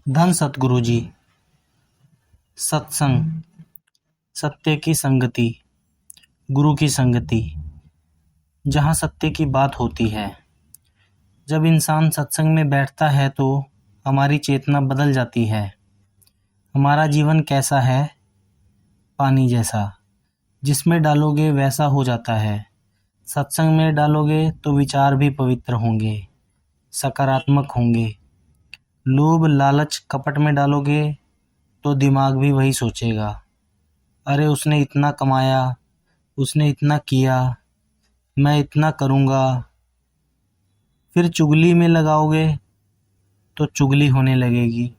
धन सतगुरु जी। सत्संग, सत्य की संगति, गुरु की संगति, जहाँ सत्य की बात होती है। जब इंसान सत्संग में बैठता है तो हमारी चेतना बदल जाती है। हमारा जीवन कैसा है? पानी जैसा, जिसमें डालोगे वैसा हो जाता है। सत्संग में डालोगे तो विचार भी पवित्र होंगे, सकारात्मक होंगे। लोभ, लालच, कपट में डालोगे तो दिमाग भी वही सोचेगा, अरे उसने इतना कमाया, उसने इतना किया, मैं इतना करूँगा। फिर चुगली में लगाओगे तो चुगली होने लगेगी।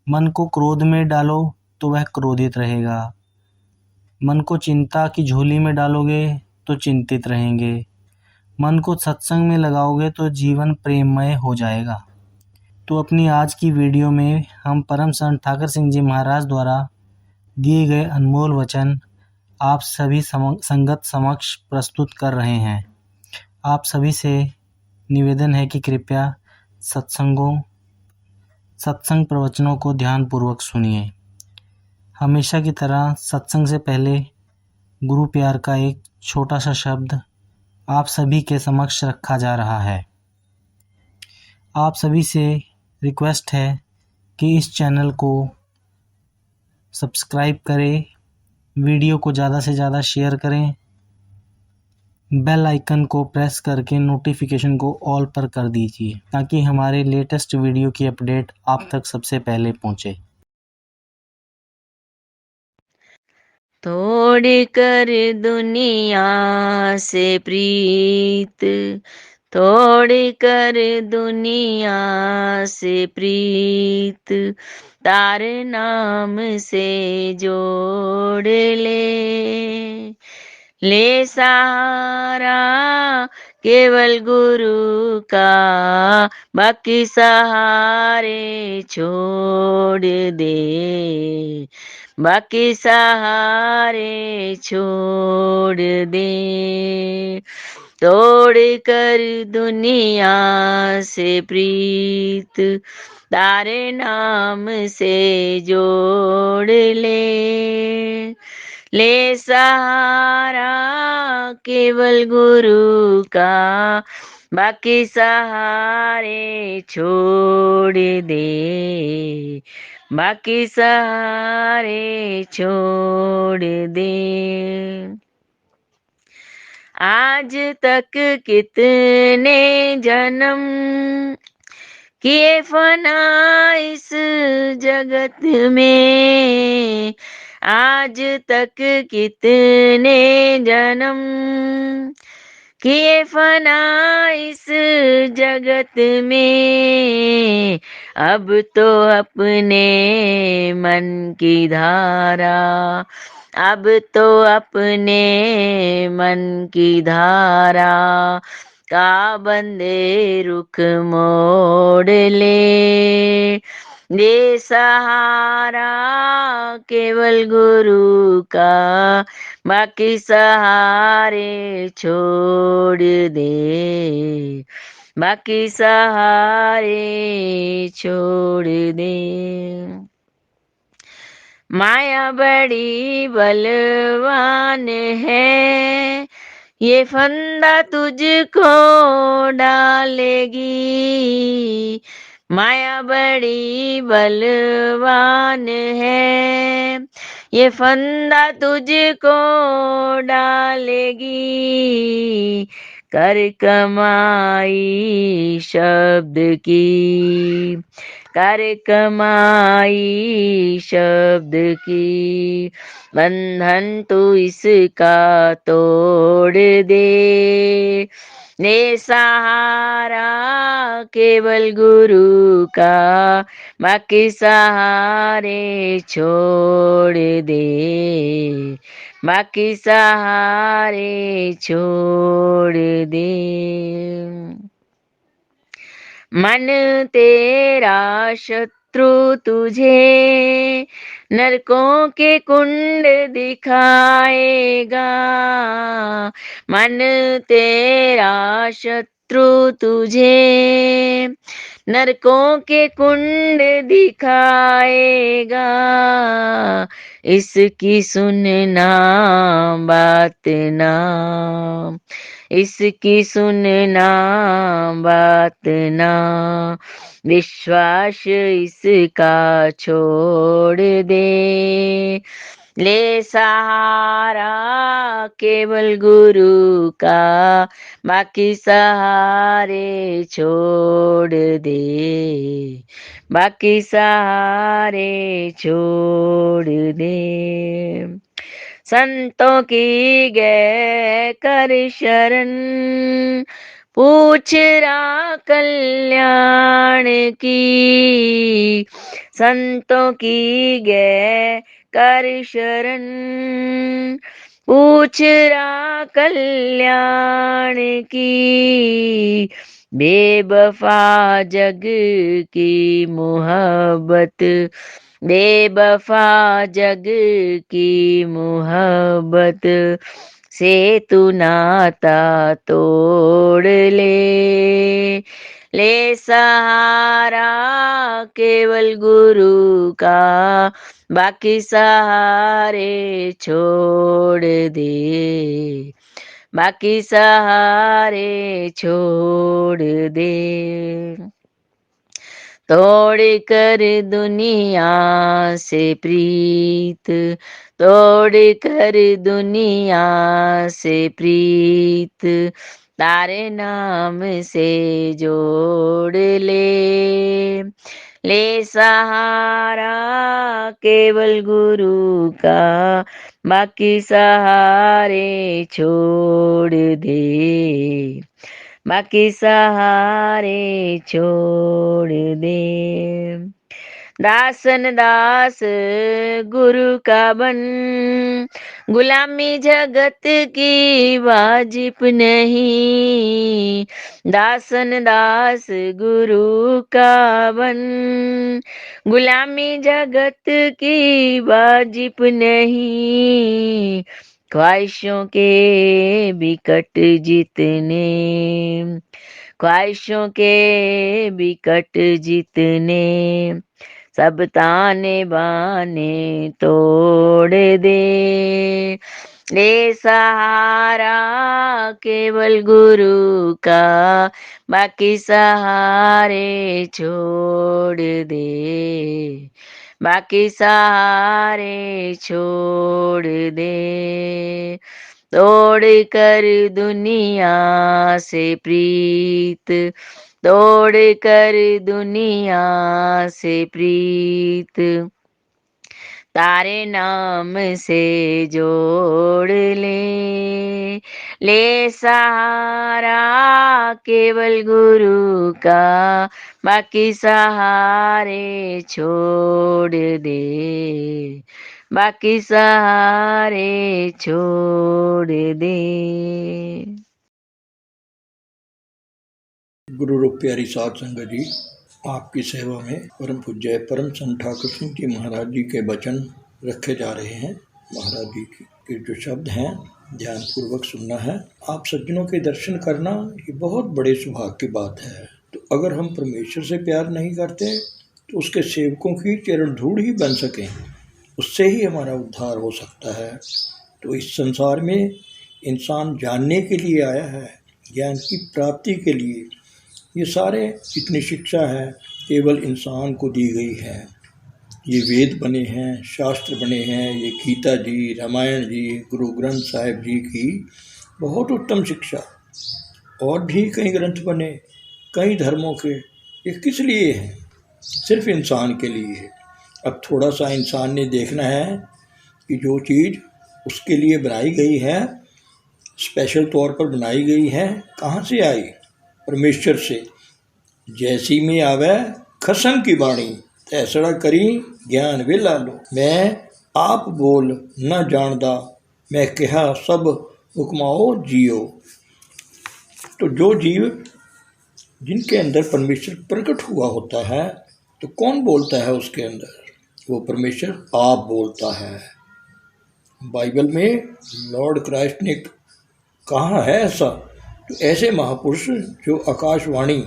मन को क्रोध में डालो तो वह क्रोधित रहेगा। मन को चिंता की झोली में डालोगे तो चिंतित रहेंगे। मन को सत्संग में लगाओगे तो जीवन प्रेममय हो जाएगा। तो अपनी आज की वीडियो में हम परम संत ठाकर सिंह जी महाराज द्वारा दिए गए अनमोल वचन आप सभी संगत समक्ष प्रस्तुत कर रहे हैं। आप सभी से निवेदन है कि कृपया सत्संग प्रवचनों को ध्यानपूर्वक सुनिए। हमेशा की तरह सत्संग से पहले गुरु प्यार का एक छोटा सा शब्द आप सभी के समक्ष रखा जा रहा है। आप सभी से रिक्वेस्ट है कि इस चैनल को सब्सक्राइब करें, वीडियो को ज़्यादा से ज़्यादा शेयर करें, बेल आइकन को प्रेस करके नोटिफिकेशन को ऑल पर कर दीजिए ताकि हमारे लेटेस्ट वीडियो की अपडेट आप तक सबसे पहले पहुंचे। तोड़ कर दुनिया से प्रीत, तोड़ कर दुनिया से प्रीत, तार नाम से जोड़ ले सहारा केवल गुरु का, बाकी सहारे छोड़ दे, बाकी सहारे छोड़ दे। तोड़ कर दुनिया से प्रीत, तारे नाम से जोड़ ले सहारा केवल गुरु का, बाकी सहारे छोड़ दे, बाकी सहारे छोड़ दे। आज तक कितने जन्म किए फना इस जगत में, आज तक कितने जन्म किए फना इस जगत में, अब तो अपने मन की धारा, अब तो अपने मन की धारा का बंदे रुख मोड़ ले सहारा केवल गुरु का, बाकी सहारे छोड़ दे, बाकी सहारे छोड़ दे। माया बड़ी बलवान है, ये फंदा तुझको डालेगी, माया बड़ी बलवान है, ये फंदा तुझको डालेगी। कर कमाई शब्द की, कर कमाई शब्द की, बंधन तू इसका तोड़ दे सहारा केवल गुरु का, बाकी सहारे छोड़ दे, बाकी सहारे छोड़ दे। मन तेरा शत्रु तुझे नरकों के कुंड दिखाएगा, मन तेरा शत्रु तुझे नरकों के कुंड दिखाएगा, इसकी सुनना बात ना, इसकी सुनना बात ना, विश्वास इसका छोड़ दे, ले सहारा केवल गुरु का, बाकी सहारे छोड़ दे, बाकी सहारे छोड़ दे। संतों की गए कर शरण, पूछ रा कल्याण की, संतों की गए कर शरण, पूछ रा कल्याण की, बेवफा जग की मोहब्बत, बेवफा जग की मोहब्बत से तू नाता तोड़ ले, ले सहारा केवल गुरु का, बाकी सहारे छोड़ दे, बाकी सहारे छोड़ दे। तोड़ कर दुनिया से प्रीत, तोड़ कर दुनिया से प्रीत, तारे नाम से जोड़ ले, ले सहारा केवल गुरु का, बाकी सहारे छोड़ दे, बाकी सहारे छोड़ दे। दासन दास गुरु का बन, गुलामी जगत की वाजिब नहीं, दासन दास गुरु का बन, गुलामी जगत की वाजिब नहीं, ख्वाहिशों के बिकट जितने, ख्वाहिशों के बिकट जितने, सब ताने बाने तोड़ दे, ले सहारा केवल गुरु का, बाकी सहारे छोड़ दे, बाकी सहारे छोड़ दे। तोड़ कर दुनिया से प्रीत, तोड़ कर दुनिया से प्रीत, तारे नाम से जोड़ ले, ले सहारा केवल गुरु का, बाकी सहारे छोड़ दे, बाकी सहारे छोड़ दे। गुरु रूप प्यारी साध संगत जी, आपकी सेवा में परम पूज्य परम संत ठाकुर सिंह जी महाराज जी के वचन रखे जा रहे हैं। महाराज जी के जो शब्द हैं ध्यान पूर्वक सुनना है। आप सज्जनों के दर्शन करना ये बहुत बड़े सौभाग्य की बात है। तो अगर हम परमेश्वर से प्यार नहीं करते तो उसके सेवकों की चरण धूड़ ही बन सकें, उससे ही हमारा उद्धार हो सकता है। तो इस संसार में इंसान जानने के लिए आया है, ज्ञान की प्राप्ति के लिए। ये सारे जितनी शिक्षा है केवल इंसान को दी गई है। ये वेद बने हैं, शास्त्र बने हैं, ये गीता जी, रामायण जी, गुरु ग्रंथ साहिब जी की बहुत उत्तम शिक्षा। और भी कई ग्रंथ बने कई धर्मों के, ये किस लिए हैं? सिर्फ इंसान के लिए। अब थोड़ा सा इंसान ने देखना है कि जो चीज़ उसके लिए बनाई गई है, स्पेशल तौर पर बनाई गई है, कहाँ से आई? परमेश्वर से। जैसी में आवे खसम की बाणी, तैसड़ा करी ज्ञान विला लो। मैं आप बोल न जानदा, मैं कहा सब हुक्माओ जियो। तो जो जीव जिनके अंदर परमेश्वर प्रकट हुआ होता है, तो कौन बोलता है उसके अंदर? वो परमेश्वर आप बोलता है। बाइबल में लॉर्ड क्राइस्ट ने कहा है ऐसा। तो ऐसे महापुरुष जो आकाशवाणी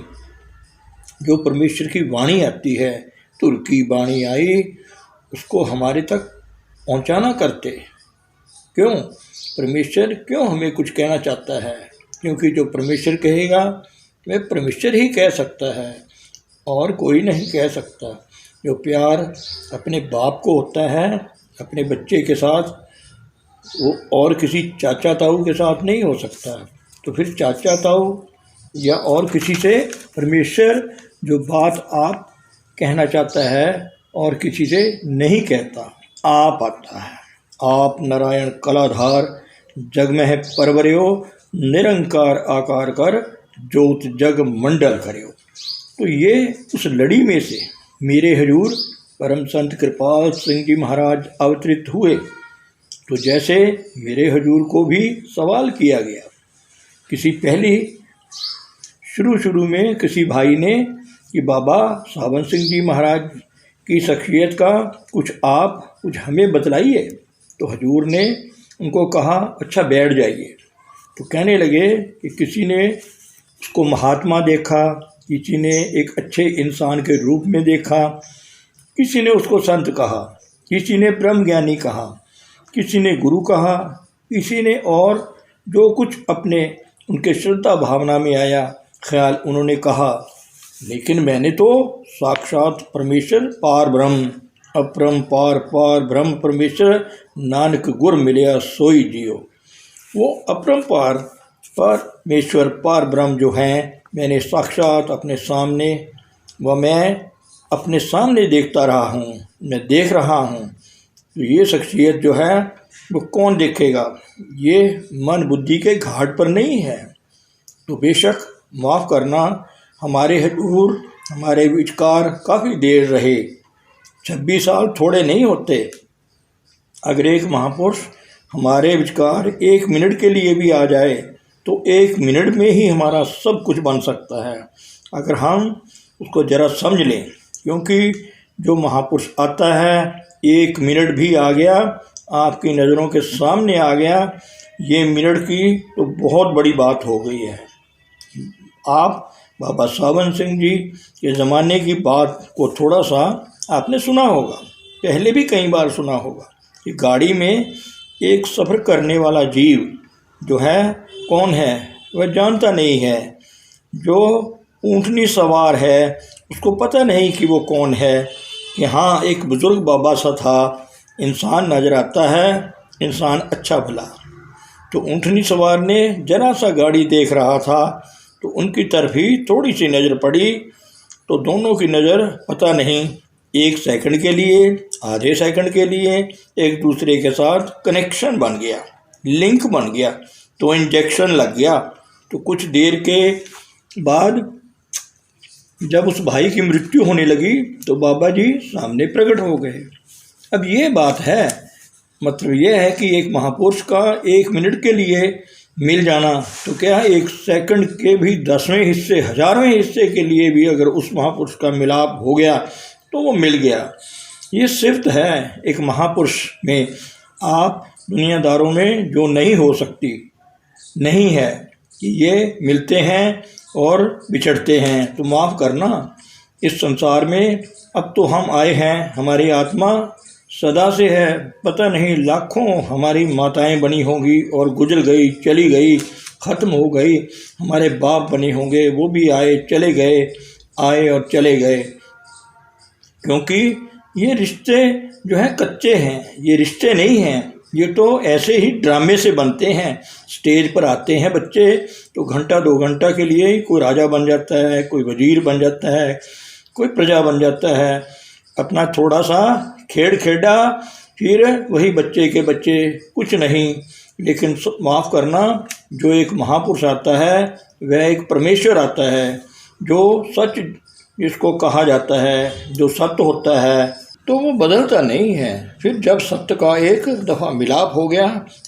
जो परमेश्वर की वाणी आती है, तुर की वाणी आई, उसको हमारे तक पहुंचाना करते। क्यों? परमेश्वर क्यों हमें कुछ कहना चाहता है? क्योंकि जो परमेश्वर कहेगा वह परमेश्वर ही कह सकता है और कोई नहीं कह सकता। जो प्यार अपने बाप को होता है अपने बच्चे के साथ, वो और किसी चाचा ताऊ के साथ नहीं हो सकता। तो फिर चाचा ताऊ या और किसी से परमेश्वर जो बात आप कहना चाहता है और किसी से नहीं कहता, आप आता है। आप नारायण कलाधार जग में है परवरियो, निरंकार आकार कर ज्योत जग मंडल करियो। तो ये उस लड़ी में से मेरे हजूर परम संत कृपाल सिंह जी महाराज अवतरित हुए। तो जैसे मेरे हजूर को भी सवाल किया गया, किसी पहली शुरू में किसी भाई ने कि बाबा सावन सिंह जी महाराज की शख्सियत का कुछ हमें बतलाइए। तो हजूर ने उनको कहा, अच्छा बैठ जाइए। तो कहने लगे कि किसी ने उसको महात्मा देखा, किसी ने एक अच्छे इंसान के रूप में देखा, किसी ने उसको संत कहा, किसी ने ब्रह्म ज्ञानी कहा, किसी ने गुरु कहा, किसी ने और जो कुछ अपने उनके श्रद्धा भावना में आया ख्याल उन्होंने कहा। लेकिन मैंने तो साक्षात परमेश्वर पार ब्रह्म अपरंपार पार ब्रह्म परमेश्वर नानक गुर मिलिया सोई जियो, वो अपरंपार परमेश्वर पार ब्रह्म जो हैं मैंने साक्षात अपने सामने व मैं अपने सामने देखता रहा हूँ, मैं देख रहा हूँ। तो ये शख्सियत जो है वो कौन देखेगा? ये मन बुद्धि के घाट पर नहीं है। तो बेशक माफ़ करना, हमारे हजूर हमारे विचार काफ़ी देर रहे, 26 साल थोड़े नहीं होते। अगर एक महापुरुष हमारे विचार 1 मिनट के लिए भी आ जाए तो 1 मिनट में ही हमारा सब कुछ बन सकता है, अगर हम उसको ज़रा समझ लें। क्योंकि जो महापुरुष आता है 1 मिनट भी आ गया, आपकी नज़रों के सामने आ गया, ये मिनट की तो बहुत बड़ी बात हो गई है। आप बाबा सावन सिंह जी के ज़माने की बात को थोड़ा सा आपने सुना होगा, पहले भी कई बार सुना होगा कि गाड़ी में एक सफ़र करने वाला जीव जो है कौन है वह जानता नहीं है। जो ऊँटनी सवार है उसको पता नहीं कि वो कौन है, कि हाँ एक बुज़ुर्ग बाबा सा था, इंसान नज़र आता है, इंसान अच्छा भला। तो ऊँटनी सवार ने जरा सा गाड़ी देख रहा था तो उनकी तरफ ही थोड़ी सी नज़र पड़ी, तो दोनों की नज़र पता नहीं 1 सेकंड के लिए, आधे सेकंड के लिए एक दूसरे के साथ कनेक्शन बन गया, लिंक बन गया, तो इंजेक्शन लग गया। तो कुछ देर के बाद जब उस भाई की मृत्यु होने लगी तो बाबा जी सामने प्रकट हो गए। अब ये बात है, मतलब ये है कि एक महापुरुष का 1 मिनट के लिए मिल जाना, तो क्या 1 सेकंड के भी 10वें हिस्से 1000वें हिस्से के लिए भी अगर उस महापुरुष का मिलाप हो गया तो वो मिल गया। ये सिर्फ है एक महापुरुष में, आप दुनियादारों में जो नहीं हो सकती, नहीं है कि ये मिलते हैं और बिछड़ते हैं। तो माफ़ करना, इस संसार में अब तो हम आए हैं, हमारी आत्मा सदा से है, पता नहीं लाखों हमारी माताएं बनी होंगी और गुजर गई, चली गई, ख़त्म हो गई। हमारे बाप बने होंगे, वो भी आए चले गए, आए और चले गए। क्योंकि ये रिश्ते जो हैं कच्चे हैं, ये रिश्ते नहीं हैं, ये तो ऐसे ही ड्रामे से बनते हैं। स्टेज पर आते हैं बच्चे तो घंटा 2 घंटा के लिए कोई राजा बन जाता है, कोई वजीर बन जाता है, कोई प्रजा बन जाता है, अपना थोड़ा सा खेल खेड़ा, फिर वही बच्चे के बच्चे, कुछ नहीं। लेकिन माफ़ करना, जो एक महापुरुष आता है वह एक परमेश्वर आता है, जो सच जिसको कहा जाता है, जो सत्य होता है, तो वो बदलता नहीं है। फिर जब सत्य का एक दफ़ा मिलाप हो गया,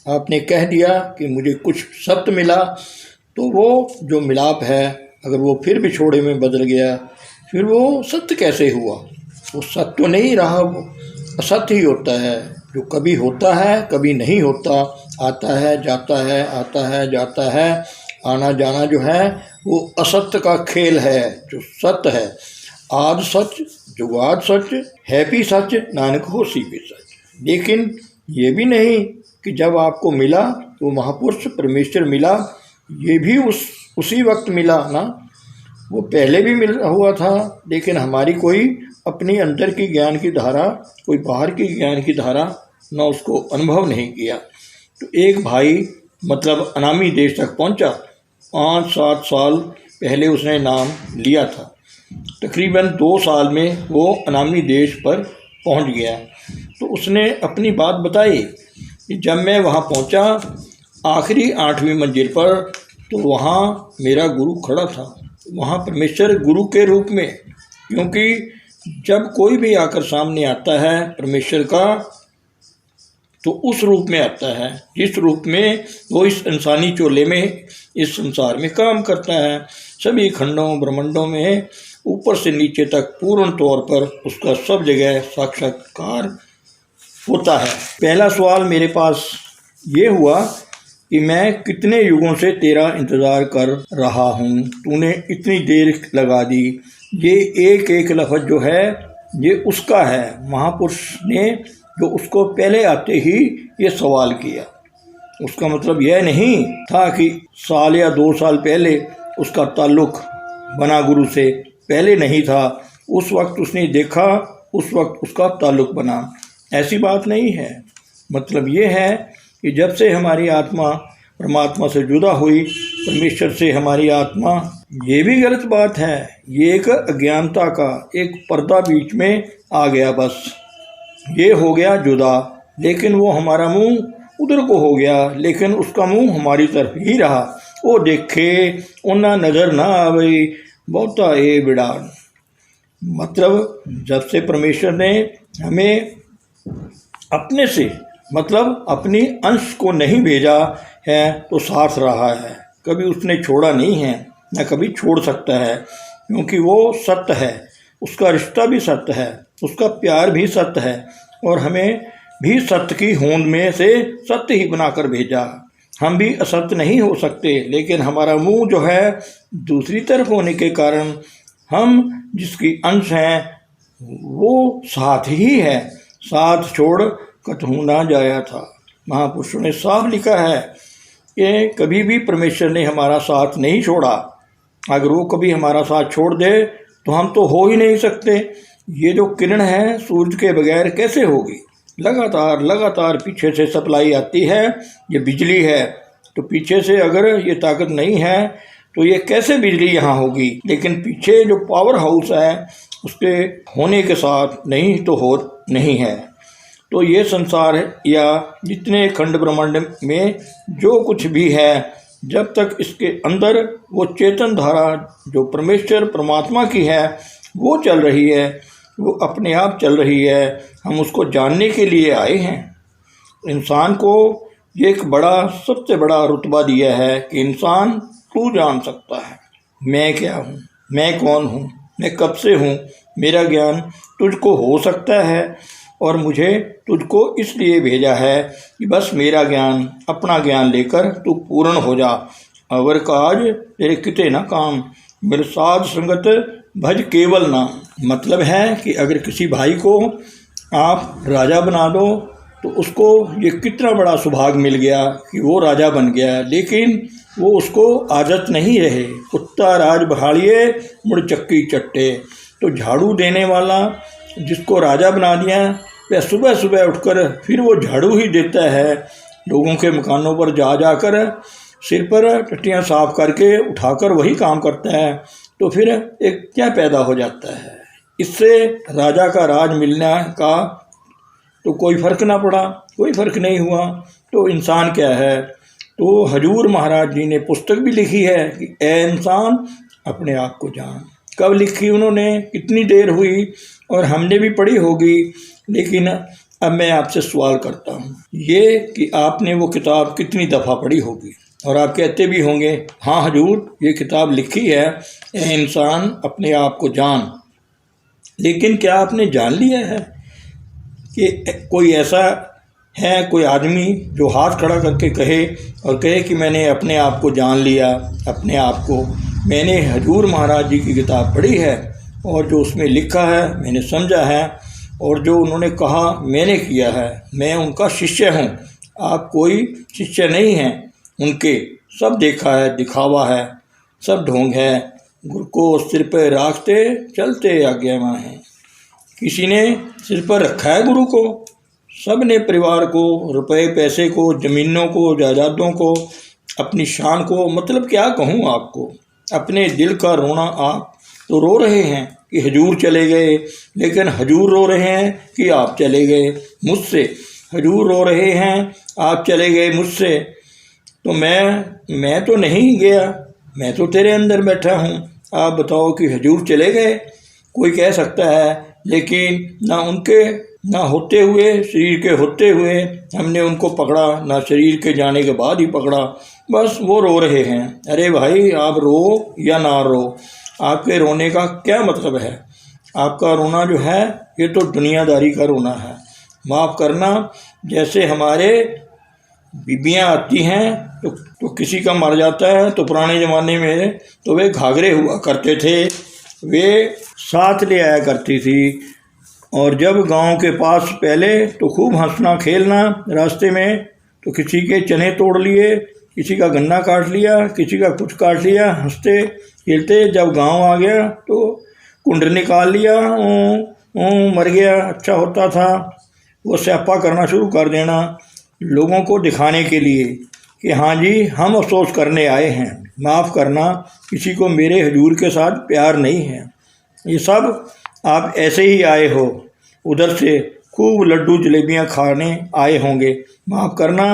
आपने कह दिया कि मुझे कुछ सत्य मिला, तो वो जो मिलाप है अगर वो फिर बिछोड़े में बदल गया, फिर वो सत्य कैसे हुआ? वो सत्य तो नहीं रहा, वो असत्य ही होता है, जो कभी होता है कभी नहीं होता, आता है जाता है, आता है जाता है, आना जाना जो है वो असत्य का खेल है। जो सत्य है, आद सच, जुगाद सच, है भी सच, नानक होसी भी सच। लेकिन ये भी नहीं कि जब आपको मिला तो महापुरुष परमेश्वर मिला, ये भी उसी वक्त मिला ना, वो पहले भी मिल हुआ था, लेकिन हमारी कोई अपनी अंदर की ज्ञान की धारा, कोई बाहर की ज्ञान की धारा ना उसको अनुभव नहीं किया। तो एक भाई मतलब अनामी देश तक पहुंचा, 5-7 साल पहले उसने नाम लिया था, तकरीबन 2 साल में वो अनामी देश पर पहुंच गया। तो उसने अपनी बात बताई कि जब मैं वहाँ पहुँचा आखिरी 8वीं मंजिल पर, तो वहाँ मेरा गुरु खड़ा था, वहाँ परमेश्वर गुरु के रूप में, क्योंकि जब कोई भी आकर सामने आता है परमेश्वर का, तो उस रूप में आता है जिस रूप में वो इस इंसानी चोले में, इस संसार में काम करता है। सभी खंडों ब्रह्मांडों में ऊपर से नीचे तक पूर्ण तौर पर उसका सब जगह साक्षात्कार होता है। पहला सवाल मेरे पास ये हुआ कि मैं कितने युगों से तेरा इंतज़ार कर रहा हूँ, तूने इतनी देर लगा दी। ये एक एक लफ्ज़ जो है ये उसका है, महापुरुष ने जो उसको पहले आते ही ये सवाल किया। उसका मतलब यह नहीं था कि साल या 2 साल पहले उसका ताल्लुक़ बना गुरु से, पहले नहीं था, उस वक्त उसने देखा, उस वक्त उसका ताल्लुक़ बना, ऐसी बात नहीं है। मतलब ये है कि जब से हमारी आत्मा परमात्मा से जुदा हुई, परमेश्वर से हमारी आत्मा, ये भी गलत बात है, ये एक अज्ञानता का एक पर्दा बीच में आ गया, बस ये हो गया जुदा। लेकिन वो हमारा मुंह उधर को हो गया, लेकिन उसका मुंह हमारी तरफ ही रहा। वो देखे उन्ना नज़र ना आवे बहुता ए बिड़ान। मतलब जब से परमेश्वर ने हमें अपने से मतलब अपनी अंश को नहीं भेजा है तो साथ रहा है, कभी उसने छोड़ा नहीं है, न कभी छोड़ सकता है, क्योंकि वो सत्य है, उसका रिश्ता भी सत्य है, उसका प्यार भी सत्य है, और हमें भी सत्य की होंद में से सत्य ही बनाकर भेजा। हम भी असत्य नहीं हो सकते, लेकिन हमारा मुंह जो है दूसरी तरफ होने के कारण हम जिसकी अंश हैं वो साथ ही है, साथ छोड़ कतहूँ ना जाया था। महापुरुषों ने साफ लिखा है कि कभी भी परमेश्वर ने हमारा साथ नहीं छोड़ा। अगर वो कभी हमारा साथ छोड़ दे तो हम तो हो ही नहीं सकते। ये जो किरण है सूरज के बगैर कैसे होगी? लगातार लगातार पीछे से सप्लाई आती है, ये बिजली है, तो पीछे से अगर ये ताकत नहीं है तो ये कैसे बिजली यहाँ होगी? लेकिन पीछे जो पावर हाउस है उसके होने के साथ नहीं तो हो नहीं है। तो ये संसार या जितने खंड ब्रह्मांड में जो कुछ भी है, जब तक इसके अंदर वो चेतन धारा जो परमेश्वर परमात्मा की है वो चल रही है, वो अपने आप चल रही है, हम उसको जानने के लिए आए हैं। इंसान को ये एक बड़ा सबसे बड़ा रुतबा दिया है कि इंसान तू जान सकता है मैं क्या हूँ, मैं कौन हूँ, मैं कब से हूँ, मेरा ज्ञान तुझको हो सकता है, और मुझे तुझको इसलिए भेजा है कि बस मेरा ज्ञान, अपना ज्ञान लेकर तू पूर्ण हो जा। अवर काज तेरे किते ना काम, मेरे साध संगत भज केवल नाम। मतलब है कि अगर किसी भाई को आप राजा बना दो तो उसको ये कितना बड़ा सौभाग्य मिल गया कि वो राजा बन गया, लेकिन वो उसको आदत नहीं रहे। कुत्ता राज बहाड़िए मुड़ चक्की चट्टे। तो झाड़ू देने वाला जिसको राजा बना दिया, वह सुबह सुबह उठकर फिर वो झाड़ू ही देता है, लोगों के मकानों पर जा जाकर सिर पर टट्टियाँ साफ करके उठाकर वही काम करता है। तो फिर एक क्या पैदा हो जाता है? इससे राजा का राज मिलने का तो कोई फ़र्क ना पड़ा, कोई फ़र्क नहीं हुआ। तो इंसान क्या है? तो हजूर महाराज जी ने पुस्तक भी लिखी है कि ए इंसान अपने आप को जान। कब लिखी उन्होंने, कितनी देर हुई, और हमने भी पढ़ी होगी, लेकिन अब मैं आपसे सवाल करता हूँ ये कि आपने वो किताब कितनी दफ़ा पढ़ी होगी? और आप कहते भी होंगे हाँ हजूर ये किताब लिखी है, ए इंसान अपने आप को जान। लेकिन क्या आपने जान लिया है कि कोई ऐसा है कोई आदमी जो हाथ खड़ा करके कहे और कहे कि मैंने अपने आप को जान लिया, अपने आप को मैंने हजूर महाराज जी की किताब पढ़ी है और जो उसमें लिखा है मैंने समझा है और जो उन्होंने कहा मैंने किया है, मैं उनका शिष्य हूँ। आप कोई शिष्य नहीं हैं उनके, सब देखा है, दिखावा है, सब ढोंग है। गुरु को सिर पर रखते चलते आज्ञावान हैं। किसी ने सिर पर रखा है गुरु को, सब ने परिवार को, रुपए पैसे को, ज़मीनों को, जायदादों को, अपनी शान को, मतलब क्या कहूँ आपको, अपने दिल का रोना। आप तो रो रहे हैं कि हजूर चले गए, लेकिन हजूर रो रहे हैं कि आप चले गए मुझसे। हजूर रो रहे हैं आप चले गए मुझसे, तो मैं तो नहीं गया, मैं तो तेरे अंदर बैठा हूँ। आप बताओ कि हजूर चले गए, कोई कह सकता है, लेकिन ना होते हुए, शरीर के होते हुए हमने उनको पकड़ा, ना शरीर के जाने के बाद ही पकड़ा, बस वो रो रहे हैं। अरे भाई, आप रो या ना रो, आपके रोने का क्या मतलब है? आपका रोना जो है ये तो दुनियादारी का रोना है। माफ़ करना, जैसे हमारे बीबियाँ आती हैं तो किसी का मर जाता है तो पुराने ज़माने में तो वे घाघरे हुआ करते थे, वे साथ ले आया करती थी। और जब गांव के पास पहले तो खूब हंसना खेलना, रास्ते में तो किसी के चने तोड़ लिए, किसी का गन्ना काट लिया, किसी का कुछ काट लिया, हंसते खेलते। जब गांव आ गया तो कुंड निकाल लिया, मर गया, अच्छा होता था। वो स्यापा करना शुरू कर देना लोगों को दिखाने के लिए कि हाँ जी हम अफसोस करने आए हैं। माफ़ करना, किसी को मेरे हजूर के साथ प्यार नहीं है। ये सब आप ऐसे ही आए हो, उधर से खूब लड्डू जलेबियाँ खाने आए होंगे। माफ़ करना,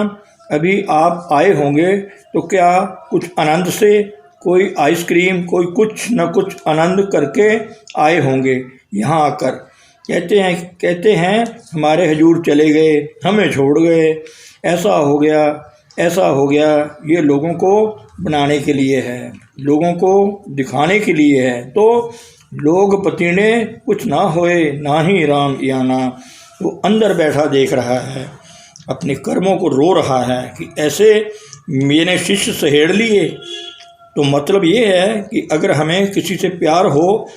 अभी आप आए होंगे तो क्या कुछ आनंद से, कोई आइसक्रीम, कोई कुछ न कुछ आनंद करके आए होंगे। यहाँ आकर कहते हैं हमारे हजूर चले गए, हमें छोड़ गए, ऐसा हो गया, ऐसा हो गया। ये लोगों को बनाने के लिए है, लोगों को दिखाने के लिए है। तो लोग पतीने कुछ ना होए, ना ही राम याना। वो अंदर बैठा देख रहा है, अपने कर्मों को रो रहा है कि ऐसे मैंने शिष्य सहेड़ लिए। तो मतलब ये है कि अगर हमें किसी से प्यार हो,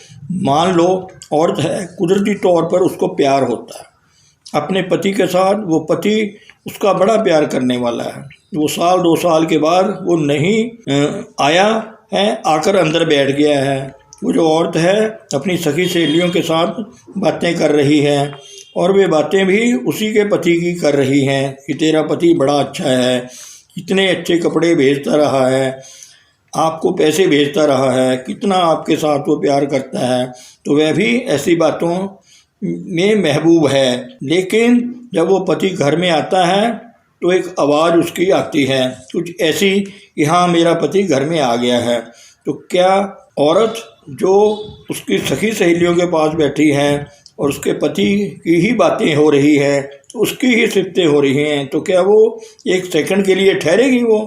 मान लो औरत है, कुदरती तौर पर उसको प्यार होता है अपने पति के साथ, वो पति उसका बड़ा प्यार करने वाला है। वो साल 2 साल के बाद वो नहीं आया है, आकर अंदर बैठ गया है। वो जो औरत है अपनी सखी सहेलियों के साथ बातें कर रही है और वे बातें भी उसी के पति की कर रही हैं कि तेरा पति बड़ा अच्छा है, इतने अच्छे कपड़े भेजता रहा है, आपको पैसे भेजता रहा है, कितना आपके साथ वो प्यार करता है। तो वह भी ऐसी बातों में महबूब है। लेकिन जब वो पति घर में आता है तो एक आवाज़ उसकी आती है कुछ ऐसी कि हाँ मेरा पति घर में आ गया है। तो क्या औरत जो उसकी सखी सहेलियों के पास बैठी है और उसके पति की ही बातें हो रही है, उसकी ही सिफतें हो रही हैं, तो क्या वो एक सेकंड के लिए ठहरेगी? वो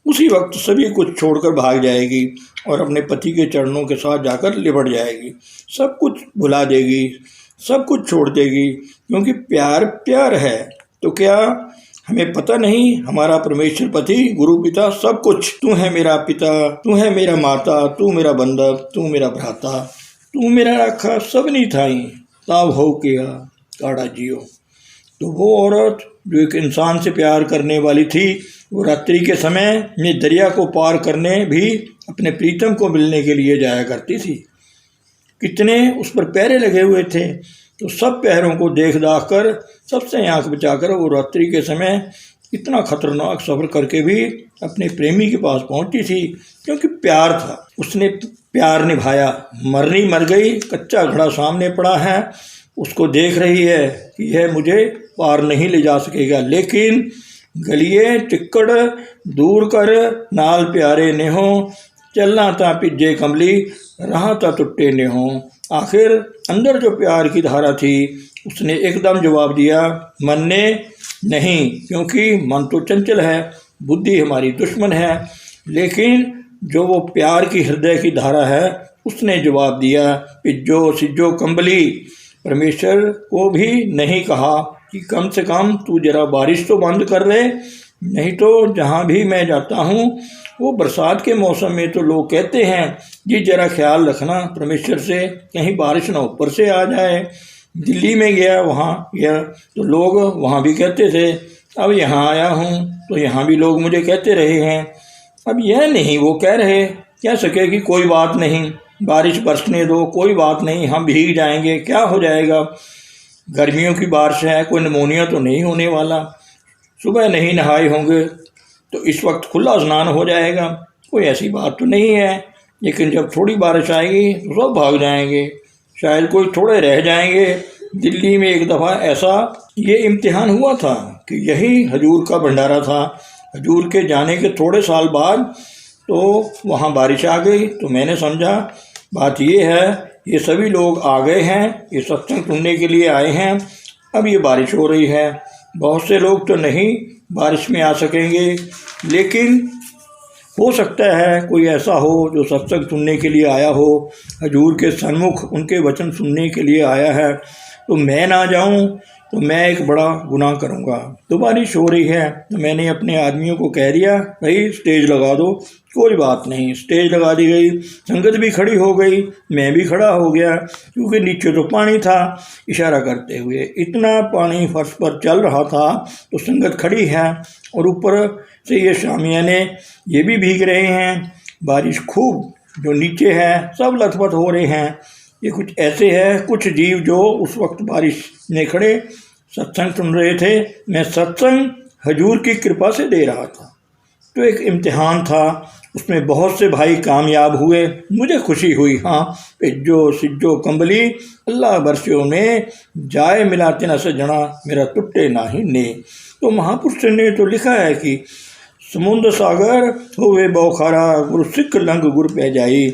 उसी वक्त सभी कुछ छोड़कर भाग जाएगी और अपने पति के चरणों के साथ जाकर लिपट जाएगी, सब कुछ भुला देगी, सब कुछ छोड़ देगी, क्योंकि प्यार प्यार है। तो क्या हमें पता नहीं हमारा परमेश्वर पति, गुरु, पिता सब कुछ, तू है मेरा पिता, तू है मेरा माता, तू मेरा बंधव, तू मेरा भ्राता, तू मेरा राखा, सब नहीं थाई ताव हो किया काड़ा जियो। तो वो औरत जो एक इंसान से प्यार करने वाली थी, वो रात्रि के समय में दरिया को पार करने भी अपने प्रीतम को मिलने के लिए जाया करती थी। कितने उस पर पहरे लगे हुए थे, तो सब पहरों को देख दाख कर, सबसे आंख बचाकर वो रात्रि के समय इतना खतरनाक सफ़र करके भी अपने प्रेमी के पास पहुंची थी, क्योंकि प्यार था। उसने प्यार निभाया। मरनी मर गई, कच्चा घड़ा सामने पड़ा है, उसको देख रही है कि यह मुझे पार नहीं ले जा सकेगा, लेकिन गलिए चिक्कड़ दूर कर नाल प्यारे ने हो, चलना था पिज्जे कमली रहा था टुट्टे ने हो। आखिर अंदर जो प्यार की धारा थी उसने एकदम जवाब दिया, मन ने नहीं, क्योंकि मन तो चंचल है, बुद्धि हमारी दुश्मन है, लेकिन जो वो प्यार की हृदय की धारा है उसने जवाब दिया, पिज्जो सिज्जो कंबली। परमेश्वर को भी नहीं कहा कि कम से कम तू जरा बारिश तो बंद कर दे, नहीं तो जहाँ भी मैं जाता हूँ वो बरसात के मौसम में तो लोग कहते हैं जी जरा ख्याल रखना परमेश्वर से, कहीं बारिश ना ऊपर से आ जाए। दिल्ली में गया, वहाँ गया तो लोग वहाँ भी कहते थे, अब यहाँ आया हूँ तो यहाँ भी लोग मुझे कहते रहे हैं। अब यह नहीं वो कह रहे कह सके कि कोई बात नहीं, बारिश बरसने दो, कोई बात नहीं, हम भीग जाएंगे, क्या हो जाएगा, गर्मियों की बारिश है, कोई निमोनिया तो नहीं होने वाला, सुबह नहीं नहाए होंगे तो इस वक्त खुला स्नान हो जाएगा, कोई ऐसी बात तो नहीं है। लेकिन जब थोड़ी बारिश आएगी तो सब भाग जाएंगे, शायद कोई थोड़े रह जाएंगे। दिल्ली में एक दफ़ा ऐसा ये इम्तिहान हुआ था कि यही हजूर का भंडारा था। हजूर के जाने के थोड़े साल बाद तो वहाँ बारिश आ गई, तो मैंने समझा बात ये है, ये सभी लोग आ गए हैं, ये सत्संग सुनने के लिए आए हैं, अब ये बारिश हो रही है। बहुत से लोग तो नहीं बारिश में आ सकेंगे, लेकिन हो सकता है कोई ऐसा हो जो सत्संग सुनने के लिए आया हो, हजूर के सन्मुख उनके वचन सुनने के लिए आया है, तो मैं ना जाऊं तो मैं एक बड़ा गुनाह करूंगा। तो बारिश हो रही है तो मैंने अपने आदमियों को कह दिया भाई स्टेज लगा दो, कोई बात नहीं, स्टेज लगा दी गई, संगत भी खड़ी हो गई, मैं भी खड़ा हो गया, क्योंकि नीचे तो पानी था, इशारा करते हुए इतना पानी फर्श पर चल रहा था तो संगत खड़ी है और ऊपर से ये शामियाने ये भी भीग रहे हैं, बारिश खूब जो नीचे है सब लथपथ हो रहे हैं। ये कुछ ऐसे है कुछ जीव जो उस वक्त बारिश में खड़े सत्संग सुन रहे थे, मैं सत्संग हजूर की कृपा से दे रहा था। तो एक इम्तिहान था, उसमें बहुत से भाई कामयाब हुए, मुझे खुशी हुई। हाँ पिज्जो सिज्जो कंबली अल्लाह बरसियों में जाए मिलाते न सजना मेरा टुट्टे ना ही ने। तो महापुरुष ने तो लिखा है कि समुद्र सागर होवे बौखारा गुरु सिख लंग गुरु पै जाई।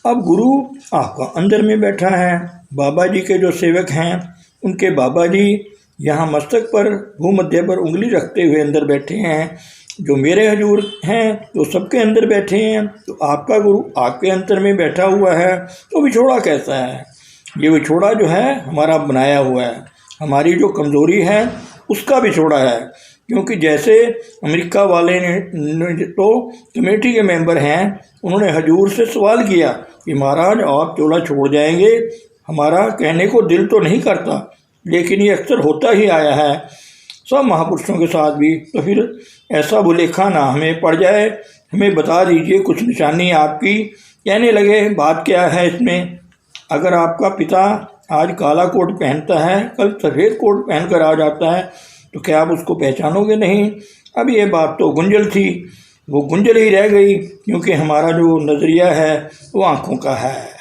अब गुरु आपका अंदर में बैठा है, बाबा जी के जो सेवक हैं उनके बाबा जी यहाँ मस्तक पर भूमध्य पर उंगली रखते हुए अंदर बैठे हैं, जो मेरे हजूर हैं तो सबके अंदर बैठे हैं, तो आपका गुरु आपके अंतर में बैठा हुआ है। तो विछोड़ा कैसा है, ये विछोड़ा जो है हमारा बनाया हुआ है, हमारी जो कमज़ोरी है उसका विछोड़ा है। क्योंकि जैसे अमेरिका वाले ने तो कमेटी के मेंबर हैं, उन्होंने हजूर से सवाल किया कि महाराज आप चोला छोड़ जाएंगे, हमारा कहने को दिल तो नहीं करता लेकिन ये अक्सर होता ही आया है सब महापुरुषों के साथ भी, तो फिर ऐसा भुलेखा ना हमें पड़ जाए, हमें बता दीजिए कुछ निशानी आपकी। कहने लगे बात क्या है इसमें, अगर आपका पिता आज काला कोट पहनता है कल सफ़ेद कोट पहनकर आ जाता है तो क्या आप उसको पहचानोगे नहीं। अब ये बात तो गुंजल थी, वो गुंजल ही रह गई, क्योंकि हमारा जो नज़रिया है वो आँखों का है।